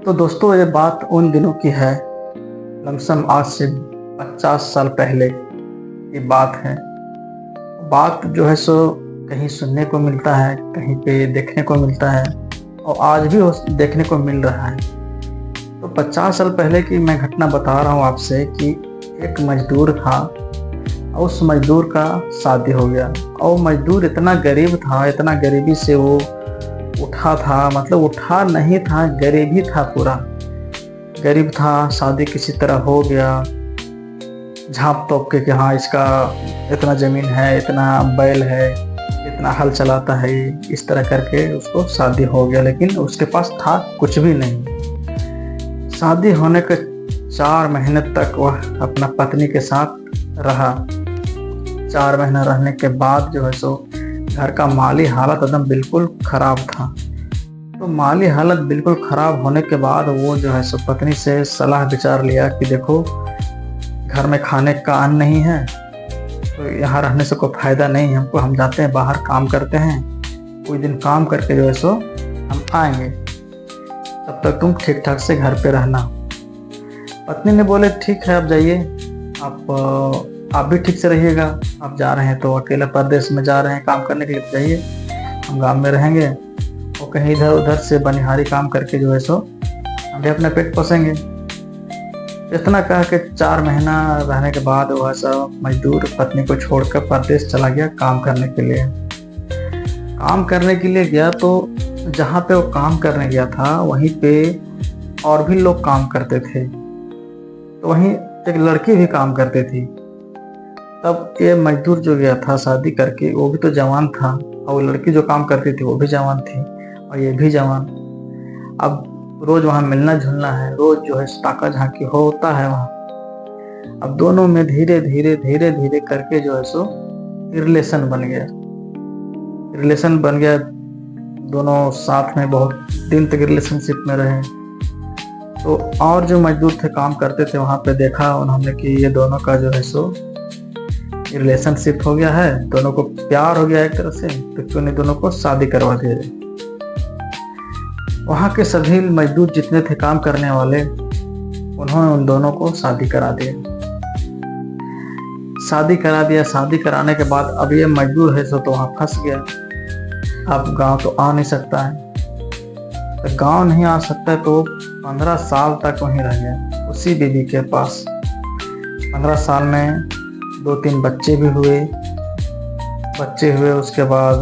तो दोस्तों, ये बात उन दिनों की है। लमसम आज से 50 साल पहले की बात है। बात जो है सो कहीं सुनने को मिलता है, कहीं पे देखने को मिलता है और आज भी देखने को मिल रहा है। तो 50 साल पहले की मैं घटना बता रहा हूँ आपसे कि एक मजदूर था और उस मजदूर का शादी हो गया। और मजदूर इतना गरीब था, इतना गरीबी से वो उठा था, मतलब उठा नहीं था, गरीब ही था, पूरा गरीब था। शादी किसी तरह हो गया, झाँप तोप के कि हाँ इसका इतना ज़मीन है, इतना बैल है, इतना हल चलाता है, इस तरह करके उसको शादी हो गया। लेकिन उसके पास था कुछ भी नहीं। शादी होने के 4 महीने तक वह अपना पत्नी के साथ रहा। 4 महीना रहने के बाद जो है सो घर का माली हालत एकदम बिल्कुल ख़राब था। तो माली हालत बिल्कुल ख़राब होने के बाद वो जो है सो पत्नी से सलाह विचार लिया कि देखो, घर में खाने का अन्न नहीं है, तो यहाँ रहने से कोई फ़ायदा नहीं है हमको। हम जाते हैं बाहर, काम करते हैं, कोई दिन काम करके जो है सो हम आएंगे, तब तक तुम ठीक ठाक से घर पे रहना। पत्नी ने बोले ठीक है, आप जाइए, आप भी ठीक से रहिएगा। आप जा रहे हैं तो अकेला परदेश में जा रहे हैं काम करने के लिए, जाइए, हम गाँव में रहेंगे और कहीं इधर उधर से बनिहारी काम करके जो है सो हम भी अपना पेट पोसेंगे। इतना कह के 4 महीना रहने के बाद वह सब मजदूर पत्नी को छोड़कर परदेश चला गया काम करने के लिए। काम करने के लिए गया तो जहाँ पे वो काम करने गया था वहीं पे और भी लोग काम करते थे, तो वहीं एक लड़की भी काम करती थी। तब ये मजदूर जो गया था शादी करके, वो भी तो जवान था और वो लड़की जो काम करती थी वो भी जवान थी और ये भी जवान। अब रोज वहाँ मिलना जुलना है, रोज जो है ताका झांकी होता है वहाँ। अब दोनों में धीरे धीरे धीरे धीरे करके जो है सो रिलेशन बन गया। दोनों साथ में बहुत दिन तक रिलेशनशिप में रहे। तो और जो मजदूर थे काम करते थे वहाँ पे देखा उन्होंने कि ये दोनों का जो है सो रिलेशनशिप हो गया है, दोनों को प्यार हो गया एक तरह से, तो क्यों नहीं दोनों को शादी करवा दिया जाए। वहाँ के सभी मजदूर जितने थे काम करने वाले, उन्होंने उन दोनों को शादी करा दिया। शादी कराने के बाद अब ये मजदूर है सो तो वहाँ फंस गया। अब गांव तो आ नहीं सकता है, तो गांव नहीं आ सकता है तो 15 साल तक वहीं रह गया उसी बीवी के पास। 15 साल में 2-3 बच्चे भी हुए। उसके बाद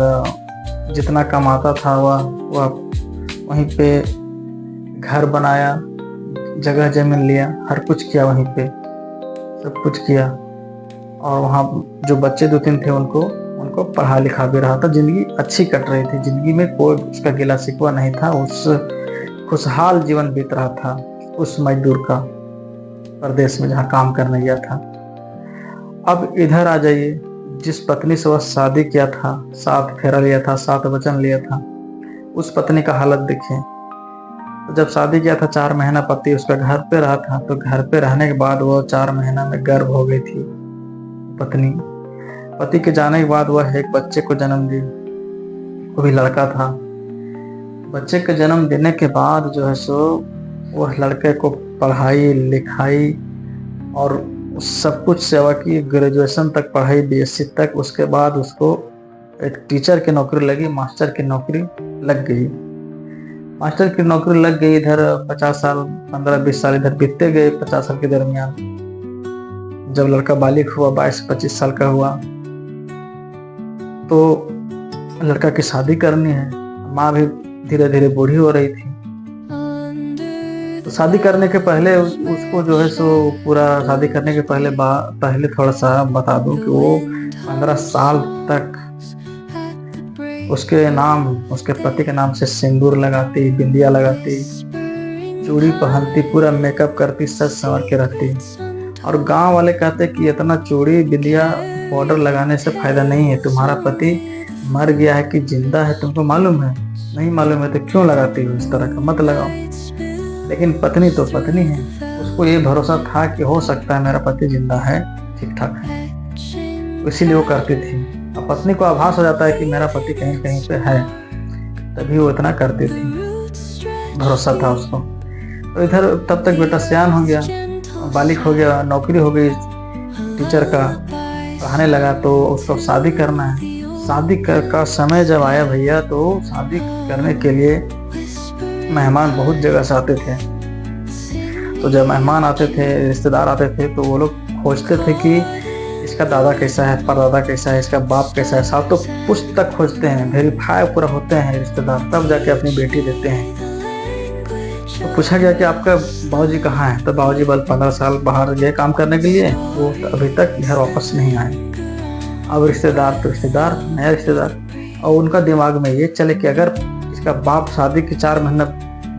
जितना कमाता था वह वहीं पे घर बनाया, जगह जमीन लिया, हर कुछ किया, वहीं पे सब कुछ किया। और वहाँ जो बच्चे 2-3 थे उनको पढ़ा लिखा भी रहा था। जिंदगी अच्छी कट रही थी, जिंदगी में कोई उसका गिला शिकवा नहीं था। उस खुशहाल जीवन बीत रहा था उस मजदूर का, परदेश में जहाँ काम करने गया था। अब इधर आ जाइए, जिस पत्नी से वह शादी किया था, 7 फेरा लिया था, 7 वचन लिया था, उस पत्नी का हालत देखिए। तो जब शादी किया था 4 महीना पति उसका घर पे रहा था, तो घर पे रहने के बाद वो 4 महीना में गर्भ हो गई थी पत्नी। पति के जाने के बाद वह एक बच्चे को जन्म दी, वो भी लड़का था। बच्चे के जन्म देने के बाद जो है सो वह लड़के को पढ़ाई लिखाई और सब कुछ सेवा की, ग्रेजुएशन तक पढ़ाई, BSc तक। उसके बाद उसको एक टीचर की नौकरी लगी, मास्टर की नौकरी लग गई। इधर 50 साल 15-20 साल इधर बीतते गए। 50 साल के दरमियान जब लड़का बालिग हुआ, 22-25 साल का हुआ, तो लड़का की शादी करनी है। माँ भी धीरे धीरे बूढ़ी हो रही थी। तो शादी करने के पहले उसको जो है सो पूरा शादी करने के पहले थोड़ा सा बता दूं कि वो 15 साल तक उसके पति के नाम से सिंदूर लगाती, बिंदिया लगाती, चूड़ी पहनती, पूरा मेकअप करती, सज संवर के रहती। और गांव वाले कहते कि इतना चूड़ी बिंदिया पाउडर लगाने से फायदा नहीं है, तुम्हारा पति मर गया है कि जिंदा है तुमको मालूम है? नहीं मालूम है तो क्यों लगाती हो इस तरह का, मत लगाओ। लेकिन पत्नी तो पत्नी है, उसको ये भरोसा था कि हो सकता है मेरा पति जिंदा है, ठीक ठाक है, इसीलिए वो करती थी। अब पत्नी को आभास हो जाता है कि मेरा पति कहीं कहीं पे है, तभी वो इतना करती थी, भरोसा था उसको। तो इधर तब तक बेटा सयान हो गया, बालिग हो गया, नौकरी हो गई टीचर का, पढ़ाने लगा, तो उसको शादी करना है। शादी का समय जब आया भैया, तो शादी करने के लिए मेहमान बहुत जगह से आते थे। तो जब मेहमान आते थे, रिश्तेदार आते थे, तो वो लोग खोजते थे कि इसका दादा कैसा है, परदादा कैसा है, इसका बाप कैसा है। साथ तो पुस्तक खोजते हैं, वेरीफाई पूरा होते हैं रिश्तेदार, तब जाके अपनी बेटी देते हैं। तो पूछा गया कि आपका बाबूजी कहाँ है, तो बाबूजी बल 15 साल बाहर गए काम करने के लिए, वो अभी तक घर वापस नहीं आए। अब रिश्तेदार तो रिश्तेदार, नया रिश्तेदार, और उनका दिमाग में ये चले कि अगर इसका बाप शादी के 4 महीने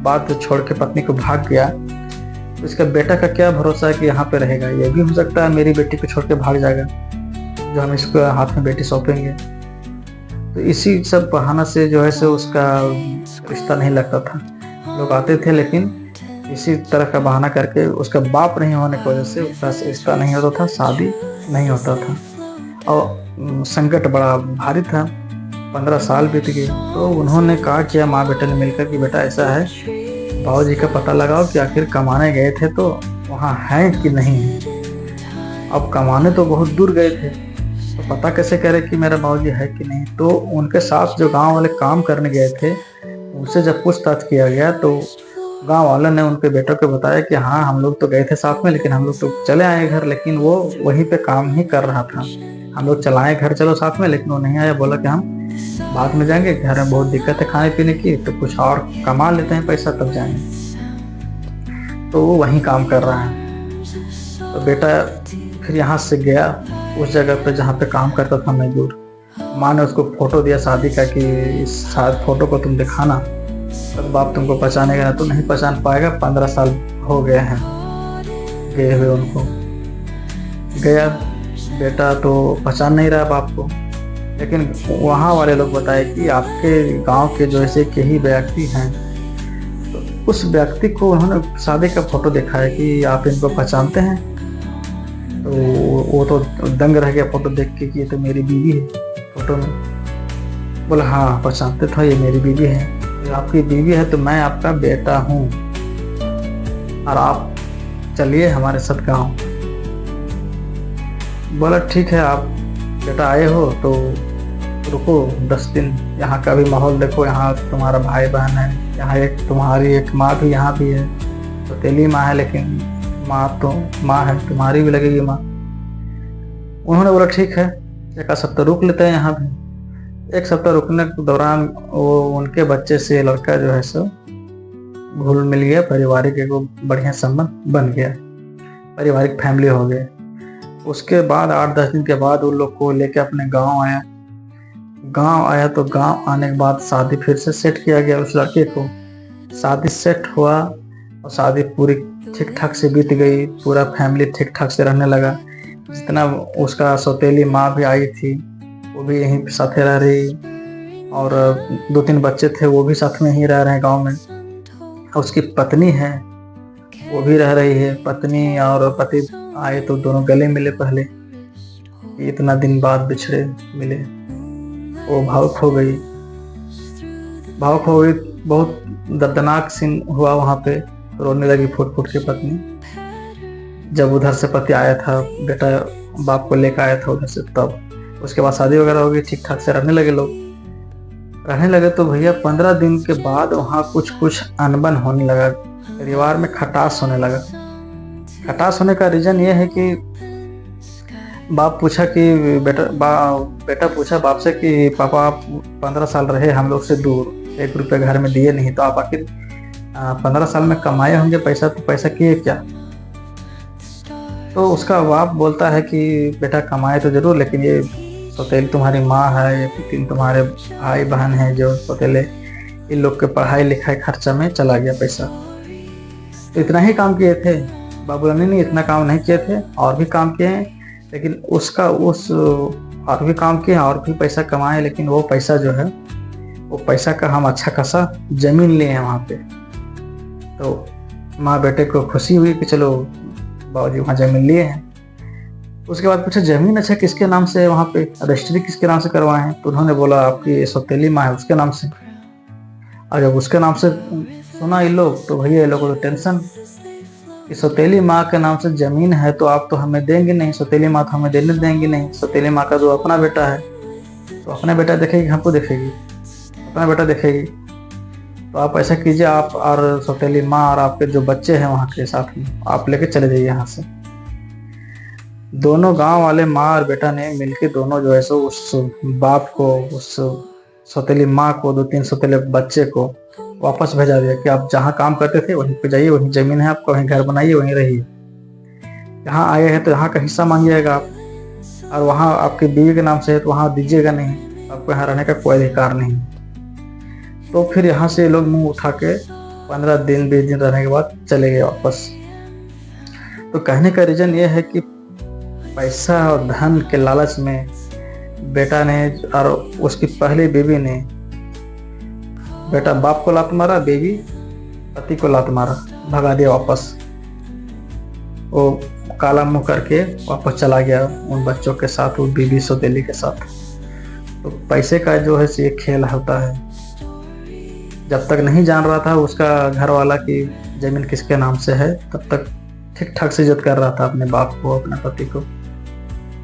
बाद छोड़ के पत्नी को भाग गया, तो इसका बेटा का क्या भरोसा है कि यहाँ पे रहेगा। ये भी हो सकता है मेरी बेटी को छोड़ के भाग जाएगा, जो हम इसको हाथ में बेटी सौंपेंगे। तो इसी सब बहाना से जो है सो उसका रिश्ता नहीं लगता था। लोग आते थे, लेकिन इसी तरह का बहाना करके उसका बाप नहीं होने की वजह से उसका रिश्ता नहीं होता था, शादी नहीं होता था। और संकट बड़ा भारी था। 15 साल बीत गए, तो उन्होंने कहा कि माँ बेटे ने मिलकर कि बेटा ऐसा है, बाबूजी का पता लगाओ कि आखिर कमाने गए थे तो वहाँ हैं कि नहीं है। अब कमाने तो बहुत दूर गए थे, तो पता कैसे करे कि मेरा बाबूजी है कि नहीं। तो उनके साथ जो गांव वाले काम करने गए थे, उनसे जब पूछताछ किया गया, तो गांव वालों ने उनके बेटों को बताया कि हाँ, हम लोग तो गए थे साथ में, लेकिन हम लोग तो चले आए घर, लेकिन वो वहीं पे काम ही कर रहा था। हम लोग चलाए घर चलो साथ में, लेकिन वो नहीं आया, बोला कि हम बाद में जाएंगे, घर में बहुत दिक्कत है खाने पीने की, तो कुछ और कमा लेते हैं पैसा तब जाएंगे। तो वो वहीं काम कर रहा है। तो बेटा फिर यहाँ से गया उस जगह पे जहाँ पे काम करता था मजदूर। माँ ने उसको फोटो दिया शादी का कि इस फोटो को तुम दिखाना, तब बाप तुमको पहचानेगा, ना तो नहीं पहचान पाएगा। 15 साल हो गए हैं गए हुए उनको। गया बेटा तो पहचान नहीं रहा बाप को, लेकिन वहाँ वाले लोग बताए कि आपके गांव के जो ऐसे के ही व्यक्ति हैं। तो उस व्यक्ति को उन्होंने शादी का फोटो दिखाया कि आप इनको पहचानते हैं। तो वो तो दंग रह गया फोटो देख के कि ये तो मेरी बीवी है फोटो में। बोला हाँ पहचानते था, ये मेरी बीवी है। तो आपकी बीवी है तो मैं आपका बेटा हूँ, और आप चलिए हमारे साथ गाँव। बोला ठीक है, आप बेटा आए हो तो रुको 10 दिन, यहाँ का भी माहौल देखो, यहाँ तुम्हारा भाई बहन है, यहाँ एक तुम्हारी एक माँ भी यहाँ भी है, तो तेली माँ है, लेकिन माँ तो माँ है, तुम्हारी भी लगेगी माँ। उन्होंने बोला ठीक है, 1 सप्ताह रुक लेते हैं यहाँ भी। 1 सप्ताह रुकने के दौरान वो उनके बच्चे से लड़का जो है सो घुल मिल गया, पारिवारिक एक बढ़िया संबंध बन गया, पारिवारिक फैमिली हो गए। उसके बाद 8-10 दिन के बाद उन लोग को लेके अपने गांव आया। तो गांव आने के बाद शादी फिर से सेट किया गया उस लड़के को। शादी सेट हुआ और शादी पूरी ठीक ठाक से बीत गई, पूरा फैमिली ठीक ठाक से रहने लगा। जितना उसका सौतेली माँ भी आई थी, वो भी यहीं साथ रह रही, और 2-3 बच्चे थे वो भी साथ में ही रह रहे हैं गाँव में। और उसकी पत्नी है, वो भी रह रही है। पत्नी और पति आए तो दोनों गले मिले पहले, इतना दिन बाद बिछड़े मिले। वो भावुक हो गई, बहुत दर्दनाक सीन हुआ वहाँ पे। रोने लगी फूट फूट के पत्नी। जब उधर से पति आया था, बेटा बाप को लेकर आया था उधर से, तब उसके बाद शादी वगैरह हो गई, ठीक ठाक से रहने लगे लोग। तो भैया 15 दिन के बाद वहाँ कुछ अनबन होने लगा, परिवार में खटास होने लगा। खटास होने का रीजन ये है कि बाप पूछा कि बेटा पूछा बाप से कि पापा आप 15 साल रहे हम लोग से दूर, 1 रुपये घर में दिए नहीं, तो आप आखिर 15 साल में कमाए होंगे पैसा, तो पैसा किए क्या। तो उसका बाप बोलता है कि बेटा कमाए तो जरूर, लेकिन ये सौतेली तुम्हारी माँ है, ये 3 तुम्हारे भाई बहन हैं जो सौतेले, इन लोग के पढ़ाई लिखाई खर्चा में चला गया पैसा। तो इतना ही काम किए थे बाबूलानी ने, इतना काम नहीं किए थे, और भी काम किए हैं, लेकिन और भी काम किए, और भी पैसा कमाए, लेकिन वो पैसा जो है, वो पैसा का हम अच्छा खासा जमीन लिए हैं वहाँ पे। तो माँ बेटे को खुशी हुई कि चलो बाबूजी वहाँ जमीन लिए हैं। उसके बाद पूछा जमीन अच्छा किसके नाम से है वहाँ पे, रजिस्ट्री किसके नाम से करवाए हैं। तो उन्होंने बोला आपकी सौतेली माँ है उसके नाम से। और जब उसके नाम से सुना ये लोग तो भैया ये लोगों को तो टेंशन कि सौतेली माँ के नाम से जमीन है तो आप तो हमें देंगे नहीं, सौतेली माँ तो हमें देने देंगी नहीं। सौतेली माँ का जो अपना बेटा है तो अपना बेटा देखेगी, हमको देखेगी, अपना बेटा देखेगी। तो आप ऐसा कीजिए, आप और सौतेली माँ और आपके जो बच्चे हैं वहाँ के साथ में आप लेके चले जाइए यहाँ से। दोनों गांव वाले माँ और बेटा ने मिलके दोनों जो है सो उस बाप को, उस सौतेली माँ को, 2-3 सौतेले बच्चे को वापस भेजा दिया कि आप जहाँ काम करते थे वहीं पे जाइए, वहीं जमीन है आपका, वहीं घर बनाइए, वहीं रहिए। यहाँ आए हैं तो यहाँ का हिस्सा मांगिएगा आप, और वहाँ आपकी बीवी के नाम से है तो वहाँ दीजिएगा नहीं, आपको यहाँ रहने का कोई अधिकार नहीं। तो फिर यहाँ से लोग मुंह उठा के 15 दिन 20 दिन रहने के बाद चले गए वापस। तो कहने का रीजन ये है कि पैसा और धन के लालच में बेटा ने और उसकी पहली बीवी ने, बेटा बाप को लात मारा, बीवी पति को लात मारा, भगा दिया वापस। वो काला मुंह करके वापस चला गया उन बच्चों के साथ, वो बीवी सौतेली के साथ। तो पैसे का जो है ये खेल होता है। जब तक नहीं जान रहा था उसका घर वाला की जमीन किसके नाम से है, तब तक ठीक ठाक से इज्जत कर रहा था अपने बाप को, अपने पति को।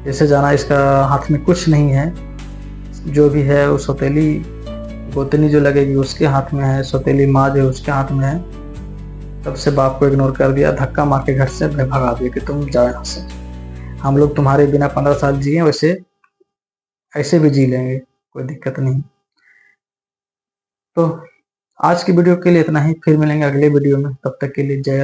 जैसे जाना इसका हाथ में कुछ नहीं है, जो भी है वो सौतेली गोतनी जो लगेगी उसके हाथ में है, सौतेली माँ जो उसके हाथ में है। तब से बाप को इग्नोर कर दिया, धक्का मार के घर से भगा दिया कि तुम जाओ यहाँ से, हम लोग तुम्हारे बिना 15 साल जिए, वैसे ऐसे भी जी लेंगे, कोई दिक्कत नहीं। तो आज की वीडियो के लिए इतना ही, फिर मिलेंगे अगले वीडियो में, तब तक के लिए जय।